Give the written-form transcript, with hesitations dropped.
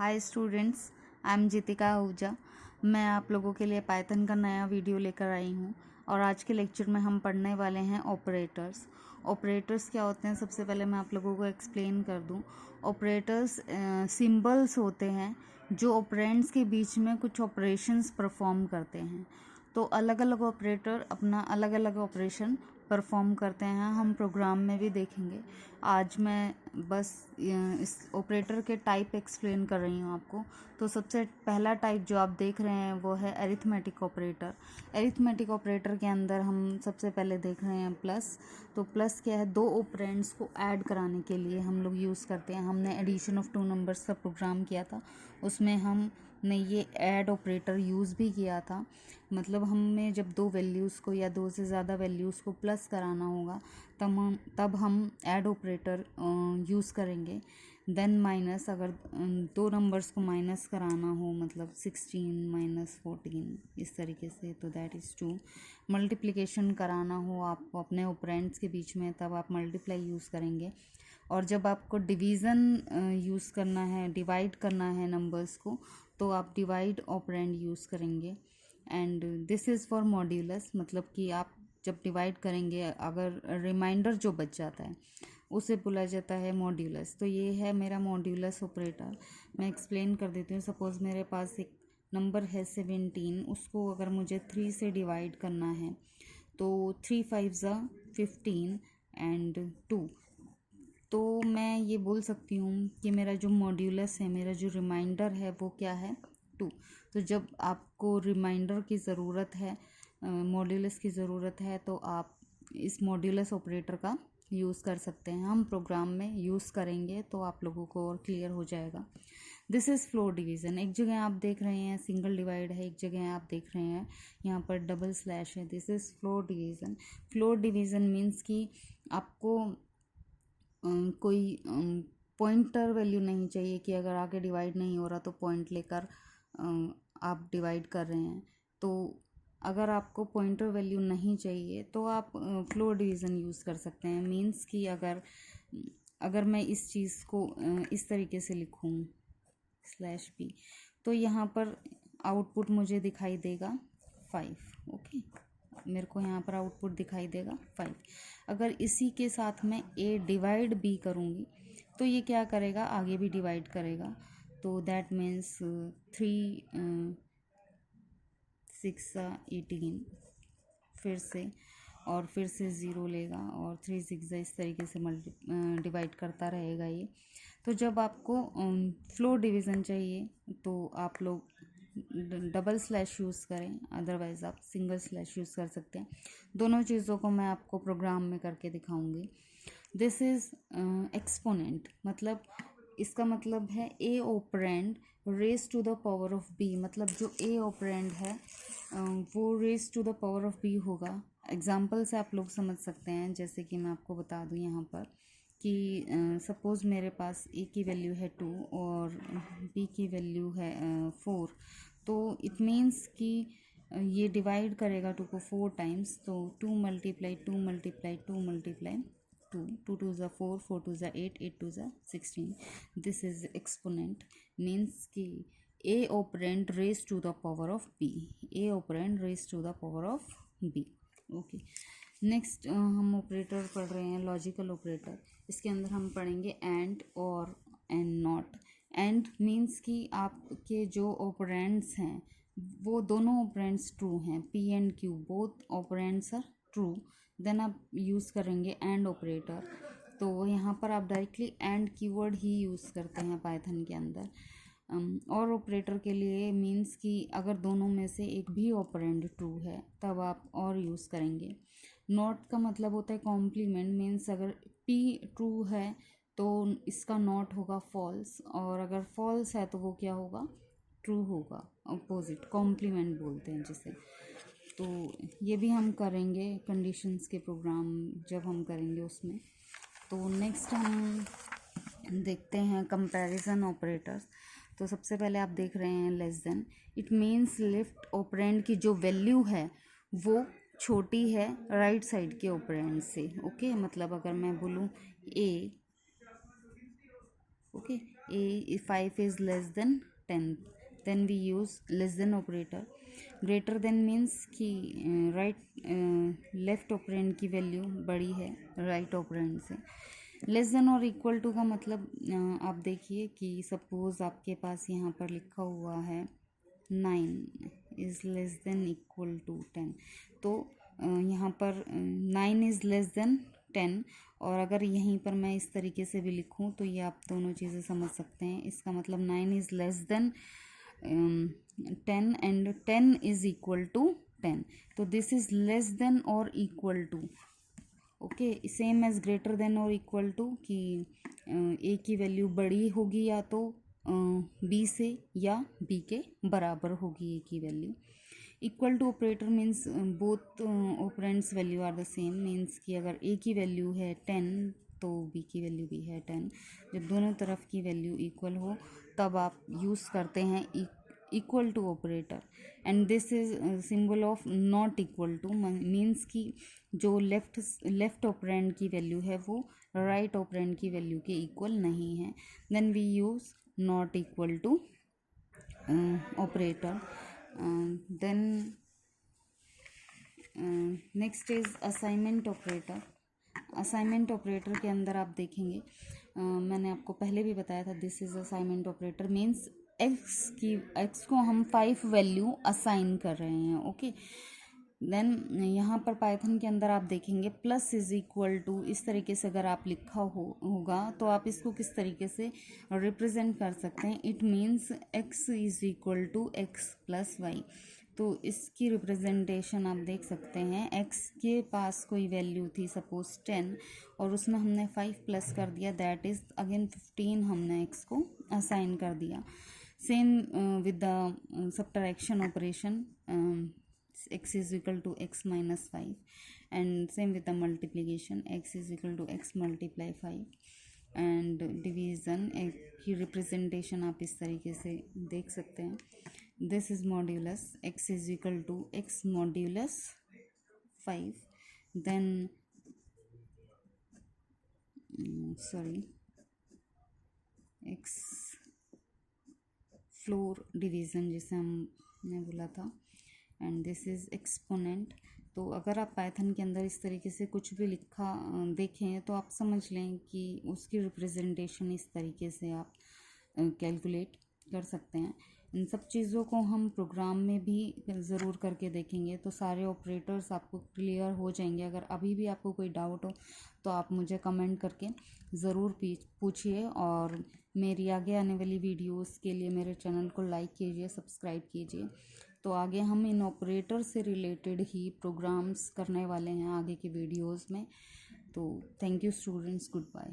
Hi students, I am Jitika Ahuja. मैं आप लोगों के लिए पाइथन का नया वीडियो लेकर आई हूँ और आज के लेक्चर में हम पढ़ने वाले हैं ऑपरेटर्स। ऑपरेटर्स क्या होते हैं, सबसे पहले मैं आप लोगों को एक्सप्लेन कर दूँ। ऑपरेटर्स सिंबल्स होते हैं जो ऑपरेंड्स के बीच में कुछ ऑपरेशंस परफॉर्म करते हैं। तो अलग अलग ऑपरेटर अपना अलग अलग ऑपरेशन परफॉर्म करते हैं, हम प्रोग्राम में भी देखेंगे। आज मैं बस इस ऑपरेटर के टाइप एक्सप्लेन कर रही हूँ आपको। तो सबसे पहला टाइप जो आप देख रहे हैं वो है अरिथमेटिक ऑपरेटर। अरिथमेटिक ऑपरेटर के अंदर हम सबसे पहले देख रहे हैं प्लस। तो प्लस क्या है, दो ऑपरेंड्स को ऐड कराने के लिए हम लोग यूज़ करते हैं। हमने एडिशन ऑफ टू नंबर्स का प्रोग्राम किया था, उसमें हमने ये ऐड ऑपरेटर यूज़ भी किया था। मतलब हमें जब दो वैल्यूज़ को या दो से ज़्यादा वैल्यूज़ को प्लस कराना होगा तब हम ऐड ऑपरेटर यूज़ करेंगे। देन माइनस, अगर दो नंबर्स को माइनस कराना हो, मतलब 16 माइनस 14 इस तरीके से, तो दैट इज़ 2। मल्टीप्लिकेशन कराना हो आपको अपने ऑपरेंड्स के बीच में, तब आप मल्टीप्लाई यूज़ करेंगे। और जब आपको डिवीज़न यूज़ करना है, डिवाइड करना है नंबर्स को, तो आप डिवाइड ऑपरेंड यूज़ करेंगे। And this is for modulus, मतलब कि आप जब डिवाइड करेंगे, अगर रिमाइंडर जो बच जाता है उसे बोला जाता है मॉड्यूलस। तो ये है मेरा मॉड्यूलस ऑपरेटर। मैं एक्सप्लेन कर देती हूँ। सपोज़ मेरे पास एक नंबर है 17, उसको अगर मुझे 3 से डिवाइड करना है तो 3 5 ज़ा 15 एंड 2। तो मैं ये बोल सकती हूँ कि मेरा जो मॉड्यूलस है, मेरा जो रिमाइंडर है वो क्या है, 2। तो जब आपको रिमाइंडर की ज़रूरत है, मॉड्यूलस की ज़रूरत है, तो आप इस मॉड्यूलस ऑपरेटर का यूज़ कर सकते हैं। हम प्रोग्राम में यूज़ करेंगे तो आप लोगों को और क्लियर हो जाएगा। This is floor division. एक जगह आप देख रहे हैं सिंगल डिवाइड है, एक जगह आप देख रहे हैं यहाँ पर डबल स्लैश है। This is floor division. Floor division means कि आपको कोई पॉइंटर वैल्यू नहीं चाहिए कि अगर आगे डिवाइड नहीं हो रहा तो पॉइंट लेकर आप डिवाइड कर रहे हैं। तो अगर आपको पॉइंटर वैल्यू नहीं चाहिए तो आप फ्लोर डिवीज़न यूज़ कर सकते हैं। मीन्स कि अगर मैं इस चीज़ को इस तरीके से लिखूँ /p, तो यहाँ पर आउटपुट मुझे दिखाई देगा 5। ओके, मेरे को यहाँ पर आउटपुट दिखाई देगा 5। अगर इसी के साथ मैं a डिवाइड b करूँगी तो ये क्या करेगा, आगे भी डिवाइड करेगा। तो दैट मीन्स 3 6 18 फिर से 0 लेगा और 3 6 इस तरीके से डिवाइड करता रहेगा ये। तो जब आपको फ्लोर डिवीज़न चाहिए तो आप लोग डबल स्लैश यूज़ करें, अदरवाइज़ आप सिंगल स्लैश यूज़ कर सकते हैं। दोनों चीज़ों को मैं आपको प्रोग्राम में करके दिखाऊंगी। दिस इज़ एक्सपोनेंट, मतलब इसका मतलब है A operand raise to the power of B. मतलब जो ए ऑपरेंड है वो raise to the power of B होगा। एग्जाम्पल से आप लोग समझ सकते हैं, जैसे कि मैं आपको बता दूं यहाँ पर कि सपोज़ मेरे पास ए की वैल्यू है 2 और बी की वैल्यू है 4। तो इट मीन्स कि ये डिवाइड करेगा 2 को 4 टाइम्स। तो 2 मल्टीप्लाई 2 मल्टीप्लाई 2 मल्टीप्लाई 2, 2 2 ज़ा 4, 4 2 ज़ा 8, 8 2 ज़ा 16। This is exponent. मीन्स कि A operand raise to the power of B, A operand raise to the power of B. Okay, next हम ऑपरेटर पढ़ रहे हैं, लॉजिकल ऑपरेटर। इसके अंदर हम पढ़ेंगे एंड, और, एंड नॉट। एंड मीन्स कि आपके जो ऑपरेंड्स हैं वो दोनों ऑपरेंड्स ट्रू हैं, P and Q both operands are true, then आप यूज़ करेंगे एंड ऑपरेटर। तो यहाँ पर आप डायरेक्टली एंड कीवर्ड ही यूज़ करते हैं पाइथन के अंदर। और ऑपरेटर के लिए मीन्स कि अगर दोनों में से एक भी ऑपरेंड ट्रू है तब आप और यूज़ करेंगे। नॉट का मतलब होता है कॉम्प्लीमेंट। मीन्स अगर पी ट्रू है तो इसका नॉट होगा फॉल्स, और अगर फॉल्स है तो वो क्या होगा, ट्रू होगा, अपोजिट, कॉम्प्लीमेंट बोलते हैं जिसे। तो ये भी हम करेंगे कंडीशंस के प्रोग्राम जब हम करेंगे उसमें। तो नेक्स्ट हम देखते हैं कंपैरिजन ऑपरेटर्स। तो सबसे पहले आप देख रहे हैं less than. It means left operand की जो वैल्यू है वो छोटी है राइट साइड के ऑपरेंड से। ओके, मतलब अगर मैं बोलूँ ए, okay, 5 is less than 10, then we use less than operator. greater than means कि लेफ्ट ऑपरेंड की वैल्यू बड़ी है राइट ऑपरेंड से। लेस देन और इक्वल टू का मतलब आप देखिए कि सपोज आपके पास यहाँ पर लिखा हुआ है 9 is less than equal to 10, तो यहाँ पर 9 इज़ लेस देन 10, और अगर यहीं पर मैं इस तरीके से भी लिखूं तो ये आप दोनों चीज़ें समझ सकते हैं। इसका मतलब 9 is less than 10 and 10 is equal to 10, तो दिस इज़ लेस देन और equal to. Okay, same as greater than और इक्वल टू कि ए की वैल्यू बड़ी होगी या तो बी से या बी के बराबर होगी ए की value. Equal to operator means both operands value are the same, means कि अगर ए की वैल्यू है 10 तो बी की वैल्यू भी है 10। जब दोनों तरफ की वैल्यू इक्वल हो तब आप यूज़ करते हैं equal to operator. And this is symbol of not equal to, means कि जो लेफ्ट ऑपरेंड की वैल्यू है वो राइट ऑपरेंड की वैल्यू के इक्वल नहीं है, then we use not equal to operator. Then next is assignment operator. Assignment operator के अंदर आप देखेंगे मैंने आपको पहले भी बताया था, this is assignment operator means x को हम 5 वैल्यू असाइन कर रहे हैं। ओके, देन यहाँ पर पाइथन के अंदर आप देखेंगे प्लस इज इक्वल टू, इस तरीके से अगर आप लिखा होगा तो आप इसको किस तरीके से रिप्रेजेंट कर सकते हैं। It means X is equal to X plus Y, तो इसकी रिप्रेजेंटेशन आप देख सकते हैं। एक्स के पास कोई वैल्यू थी सपोज 10 और उसमें हमने 5 प्लस कर दिया, दैट इज़ अगेन 15 हमने एक्स को असाइन कर दिया। Same with the subtraction operation, x is equal to x minus 5, and same with the multiplication, x is equal to x multiply 5, and division की रिप्रेजेंटेशन आप इस तरीके से देख सकते हैं। This is modulus x is equal to x modulus 5, then x floor division जिसे हमने बोला था, एंड दिस इज़ एक्सपोनेंट। तो अगर आप पाइथन के अंदर इस तरीके से कुछ भी लिखा देखें तो आप समझ लें कि उसकी रिप्रेजेंटेशन इस तरीके से आप कैलकुलेट कर सकते हैं। इन सब चीज़ों को हम प्रोग्राम में भी ज़रूर करके देखेंगे तो सारे ऑपरेटर्स आपको क्लियर हो जाएंगे। अगर अभी भी आपको कोई डाउट हो तो आप मुझे कमेंट करके ज़रूर पूछिए, और मेरी आगे आने वाली वीडियोस के लिए मेरे चैनल को लाइक कीजिए, सब्सक्राइब कीजिए। तो आगे हम इन ऑपरेटर से रिलेटेड ही प्रोग्राम्स करने वाले हैं आगे के वीडियोस में। तो thank you students, good bye.